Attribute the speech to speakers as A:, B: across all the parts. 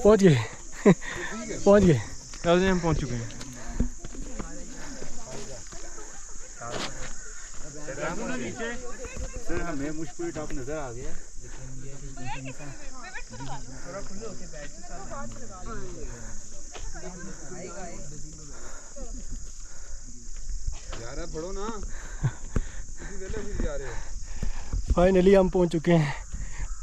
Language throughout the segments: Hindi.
A: पहुंच गए पहुंच गए।
B: हम पहुंच चुके हैं।
C: सर हमें मुश्किल टॉप नजर आ गया। यार पढ़ो ना,
A: फाइनली हम पहुंच चुके हैं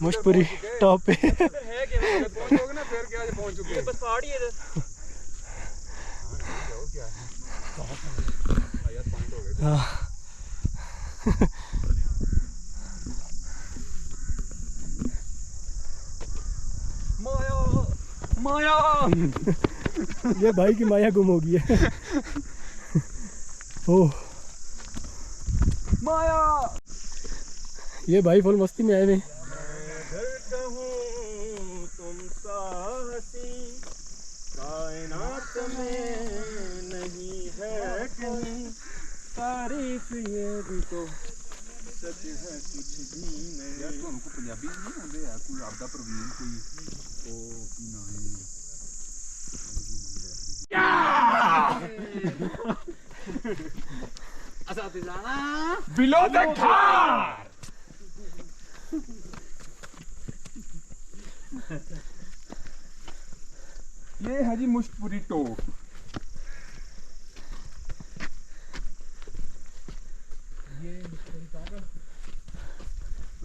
A: मुशपुरी टॉप पे।
C: पहुंचोगे ना फिर क्या पहुंच चुके हैं।
B: बस पहाड़ी है इधर।
A: हाँ
B: माया माया
A: ये भाई की माया गुम हो गई है। ओह
B: माया।
A: ये भाई फुल मस्ती में आए हुए।
B: तुम साहसी कायनात में नहीं है कहीं, तारीफ ये भी तो सच है कुछ भी नहीं।
C: यार तो हमको पंजाबी नहीं आते यार, कोई आपदा प्रवीण कोई ओ की ना है
B: बिलो द कार।
C: ये है जी मुश्तपुरी टॉप।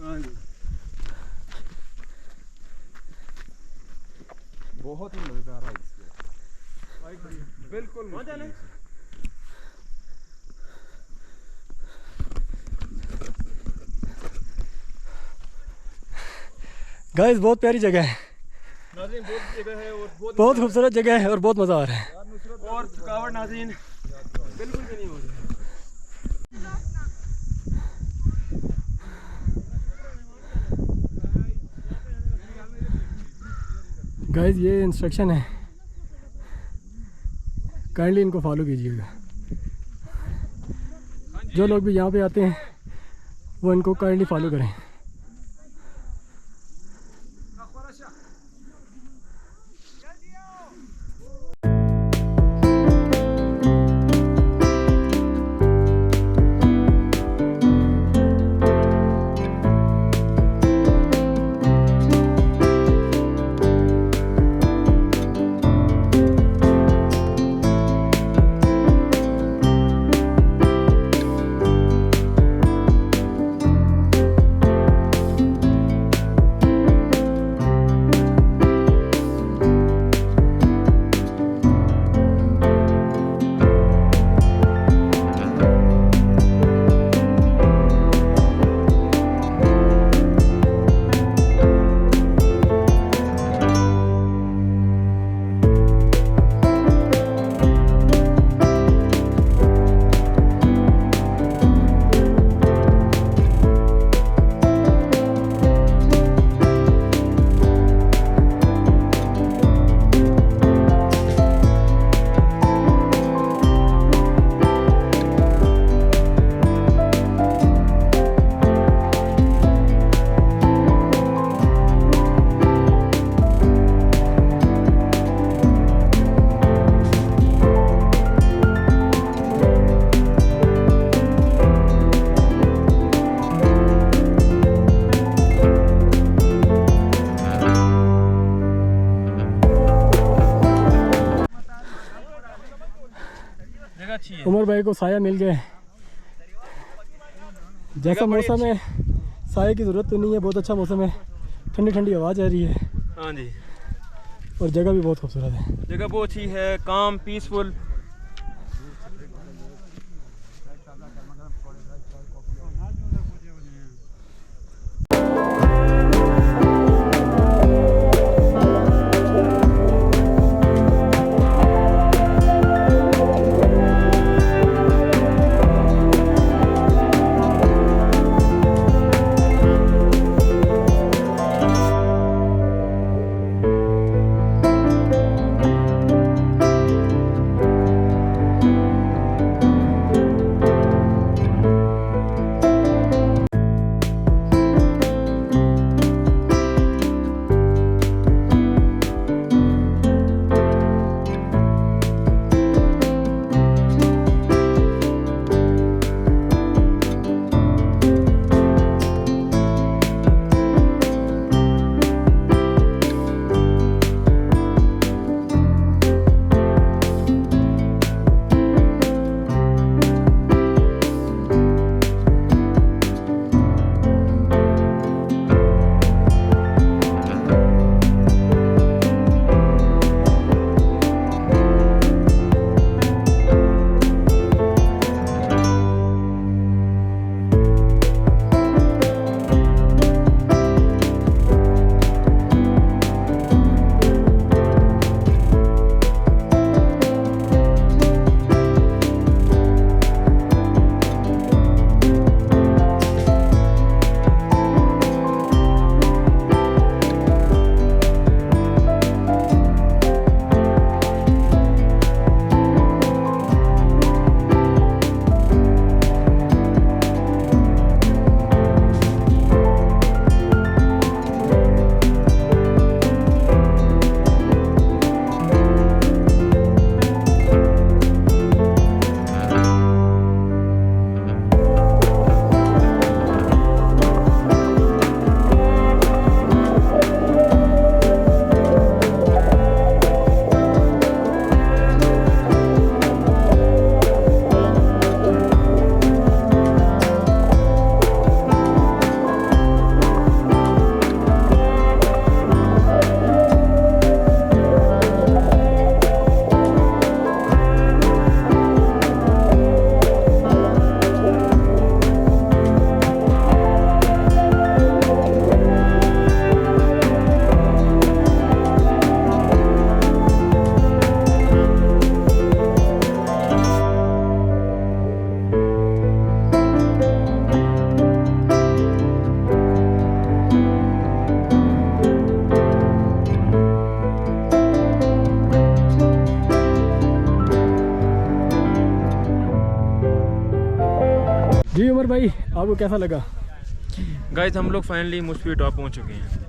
C: हाँ जी बहुत ही मजेदार है इसके, बिल्कुल मुश्किल।
A: गाइस बहुत प्यारी जगह है,
B: नाज़रीन बहुत जगह है और
A: बहुत खूबसूरत जगह है और बहुत मज़ा आ रहा है।
B: और थकावट नाज़रीन बिल्कुल भी नहीं हो रही।
A: गाइस ये इंस्ट्रक्शन है, काइंडली इनको फॉलो कीजिएगा। जो लोग भी यहाँ पे आते हैं वो इनको काइंडली फॉलो करें। उमर भाई को साया मिल गया। जैसा मौसम है साये की ज़रूरत तो नहीं है, बहुत अच्छा मौसम है, ठंडी ठंडी हवा जा रही है।
B: हाँ जी,
A: और जगह भी बहुत खूबसूरत है।
B: जगह बहुत अच्छी है, काम पीसफुल।
A: आपको कैसा लगा?
B: गाइस हम लोग फाइनली मुस्फी टॉप पहुंच चुके हैं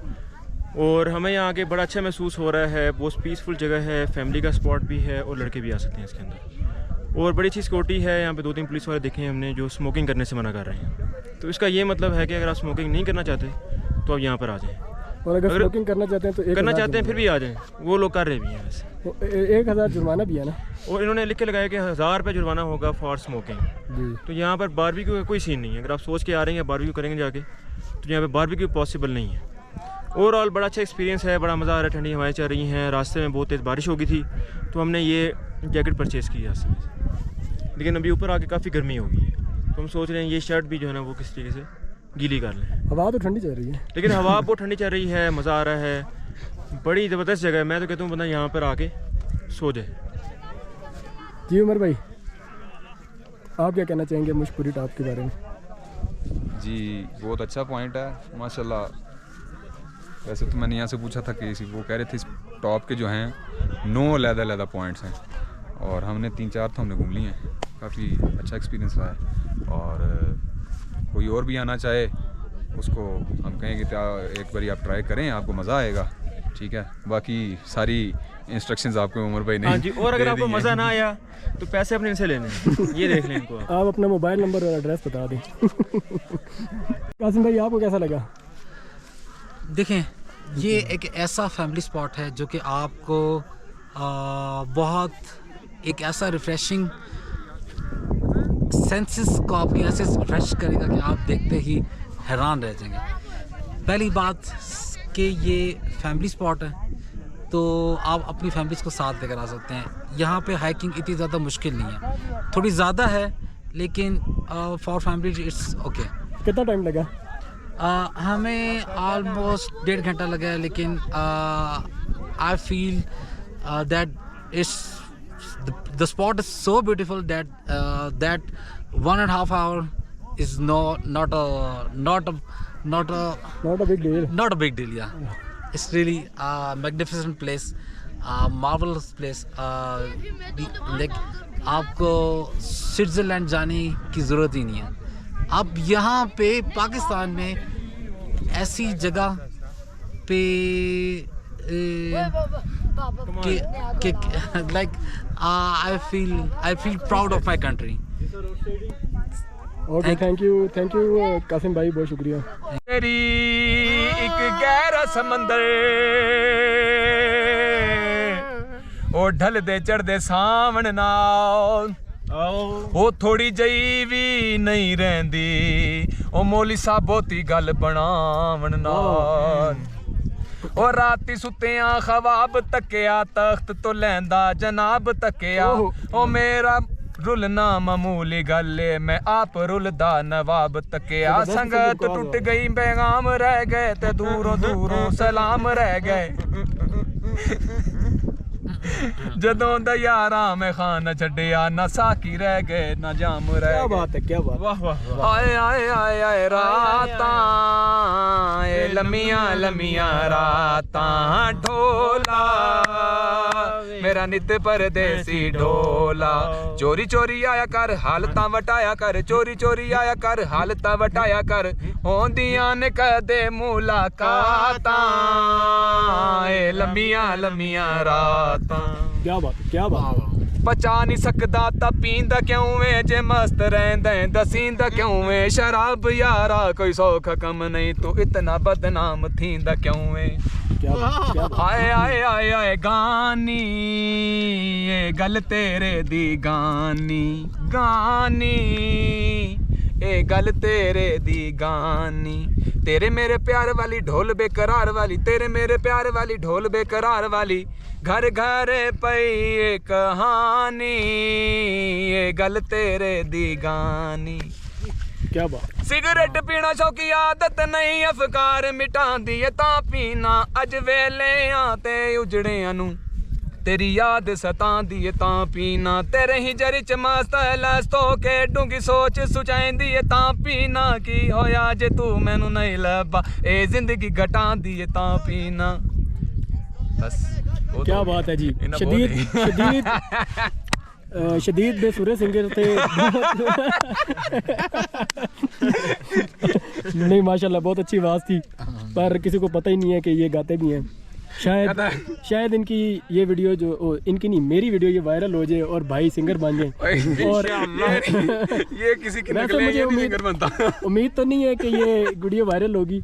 B: और हमें यहाँ आके बड़ा अच्छा महसूस हो रहा है। बहुत पीसफुल जगह है, फैमिली का स्पॉट भी है और लड़के भी आ सकते हैं इसके अंदर। और बड़ी अच्छी सिक्योरिटी है यहाँ पे। 2-3 पुलिस वाले देखे हैं हमने जो स्मोकिंग करने से मना कर रहे हैं। तो इसका ये मतलब है कि अगर आप स्मोकिंग नहीं करना चाहते तो आप यहाँ पर आ जाएँ,
A: और अगर स्मोकिंग करना चाहते हैं तो
B: करना चाहते हैं फिर भी आ जाएँ। वो लोग कर रहे भी हैं वैसे।
A: 1000 जुर्माना भी है ना?
B: और इन्होंने लिख के लगाया कि 1000 रुपये जुर्माना होगा फॉर स्मोकिंग।
A: जी।
B: तो यहाँ पर बारबेक्यू का कोई सीन नहीं है। अगर आप सोच के आ रहे हैं या बारबेक्यू करेंगे जाके तो यहाँ पे बारबेक्यू पॉसिबल नहीं है। ओवरऑल बड़ा अच्छा एक्सपीरियंस है, बड़ा मज़ा आ रहा है। ठंडी हवाएं चल रही हैं, रास्ते में बहुत तेज़ बारिश हो गई थी तो हमने ये जैकेट परचेज़ की रास्ते में। लेकिन अभी ऊपर आके काफ़ी गर्मी हो गई है तो हम सोच रहे हैं ये शर्ट भी जो है ना वो किस तरीके से गीली कर लें।
A: हवा तो ठंडी चल रही है,
B: लेकिन हवा बहुत ठंडी चल रही है, मज़ा आ रहा है। बड़ी ज़बरदस्त जगह है। मैं तो कहता हूँ बंदा यहाँ पर आके सो जाए।
A: जी उमर भाई, आप क्या कहना चाहेंगे मुशपुरी टॉप के बारे में?
C: जी बहुत अच्छा पॉइंट है माशाल्लाह। वैसे तो मैंने यहाँ से पूछा था कि वो कह रहे थे इस टॉप के जो हैं 9 अलग-अलग पॉइंट्स हैं और हमने 3-4 तो हमने घूम लिए हैं। काफ़ी अच्छा एक्सपीरियंस रहा है और कोई और भी आना चाहे उसको हम कहेंगे कि एक बारी आप ट्राई करें, आपको मज़ा आएगा। ठीक है, बाकी सारी इंस्ट्रक्शंस आपको उमर भाई ने
B: हाँ जी। और अगर आपको मज़ा ना आया तो पैसे अपने इनसे लेने हैं। ये देख लें इनको
A: आप अपना मोबाइल नंबर और एड्रेस बता दें। कासिम भाई आपको कैसा लगा?
D: देखें, ये एक ऐसा फैमिली स्पॉट है जो कि आपको बहुत एक ऐसा रिफ़्रेशिंग सेंसेस को आपकी ऐसे रिफ्रेश करेगा कि आप देखते ही हैरान रह जाएंगे। पहली बात कि ये फैमिली स्पॉट है तो आप अपनी फैमिलीज़ को साथ लेकर आ सकते हैं। यहाँ पे हाइकिंग इतनी ज़्यादा मुश्किल नहीं है, थोड़ी ज़्यादा है लेकिन फॉर फैमिली इट्स ओके।
A: कितना टाइम लगा?
D: हमें ऑलमोस्ट 1.5 घंटा लगा है, लेकिन I feel that it's the spot is so beautiful that that 1.5 hour is not
A: a big deal.
D: Not a big deal, yeah. It's really a magnificent place, a marvelous place. Like आपको स्विट्ज़रलैंड जाने की ज़रूरत ही नहीं है। आप यहाँ पे पाकिस्तान में ऐसी जगह पे like I feel proud of my country.
A: Okay, thank you Qasim भाई, बहुत शुक्रिया।
B: तेरी एक गहरा समंदर ओ ढल दे चढ़दे सावन नाल ओ थोड़ी जई भी नहीं रहंदी ओ मौली साहब बहुती गल बनावन नाल ओ राती सुत्तियां ख्वाब तकिया तख्त तो लैंदा जनाब तकिया ओ मेरा रुलना मामूली गल मैं आप रुलदा नवाब तकिया संगत टूट गई पैगाम रह गए ते दूरों दूरों सलाम रह गए जदों दा यारा मैं खान छड्डिया ना साकी रह गए ना जाम रह गए।
A: क्या बात है, क्या बात।
B: वाह वाह वाह। आए आए आए आए रातां ए लम्मियां लम्मियां रातां ढोला मेरा नित परदेसी ढोला चोरी चोरी आया कर हालतां वटाया कर चोरी चोरी आया कर हालतां वटाया कर होंदियां ने कदे मुलाकातां ए लम्मियां लम्मियां रातां।
A: क्या बात, क्या बात।
B: पचा नहीं सकदा ता पींदा क्यों वे जे मस्त रहंदा दसींदा क्यों वे शराब यारा कोई सौखा कम नहीं तू इतना बदनाम थींदा क्यों वे।
A: क्या बात, क्या बात।
B: आए आए आए आए गानी ये गल तेरे दी गानी गानी ए गल तेरे दी गानी तेरे मेरे प्यार वाली ढोल बेकरार वाली तेरे मेरे प्यार वाली ढोल बेकरार वाली घर घर पई कहानी ये गल तेरे दी गानी।
A: क्या बात।
B: सिगरेट पीना शौकी आदत नहीं अफकार मिटांदी है तां पीना अज वेले ते उजड़ियां नू तेरी याद सतांदी है तां पीना तेरे ही जरी च मस्त लस्तो के डूंगी सोच सुचाईंदी है तां पीना की होया जे तू मैनू नहीं लब्बा ए जिंदगी घटांदी है तां पीना। बस
A: क्या बात है जी। शदीद शदीद बेसुरे सिंगर थे। नहीं माशाल्लाह बहुत अच्छी आवाज़ थी, पर किसी को पता ही नहीं है कि ये गाते भी हैं। शायद इनकी ये वीडियो जो इनकी नहीं मेरी वीडियो ये वायरल हो जाए और भाई सिंगर बन जाए। और
B: ये किसी की
A: वैसे मुझे उम्मीद तो नहीं है कि ये वीडियो वायरल होगी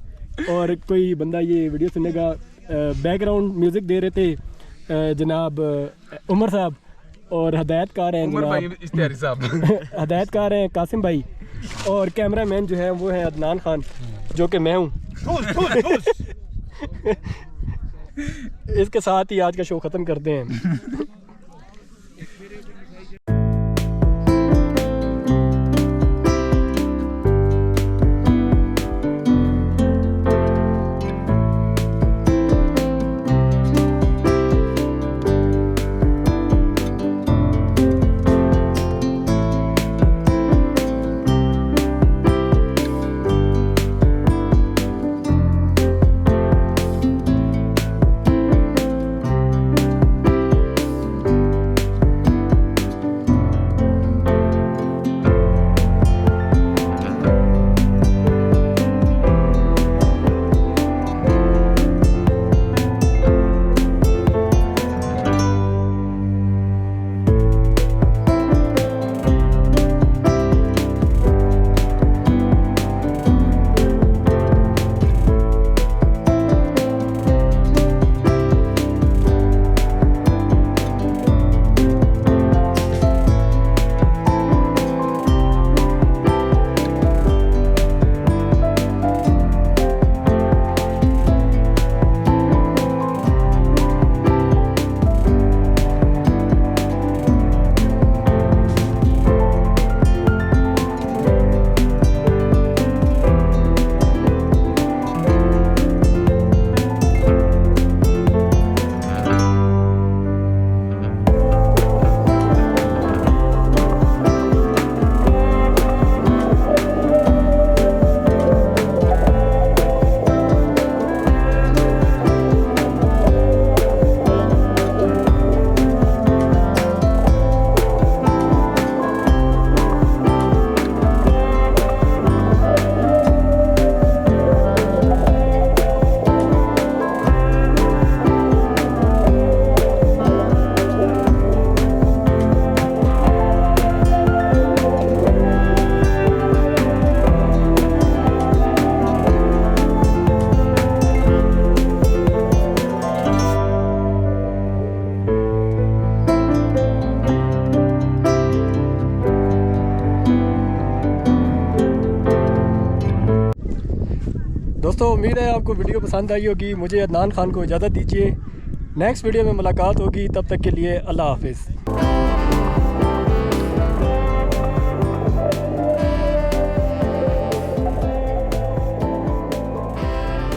A: और कोई बंदा ये वीडियो सुनेगा। बैकग्राउंड म्यूज़िक दे रहे थे जनाब उमर साहब और हदायतकार हैं जनाब हदायतकार हैं कासिम भाई और कैमरामैन जो है वो है अदनान खान जो कि मैं हूँ। इसके साथ ही आज का शो ख़त्म करते हैं। दोस्तों उम्मीद है आपको वीडियो पसंद आई होगी। मुझे अदनान खान को इजाज़त दीजिए। नेक्स्ट वीडियो में मुलाकात होगी, तब तक के लिए अल्लाह हाफिज़।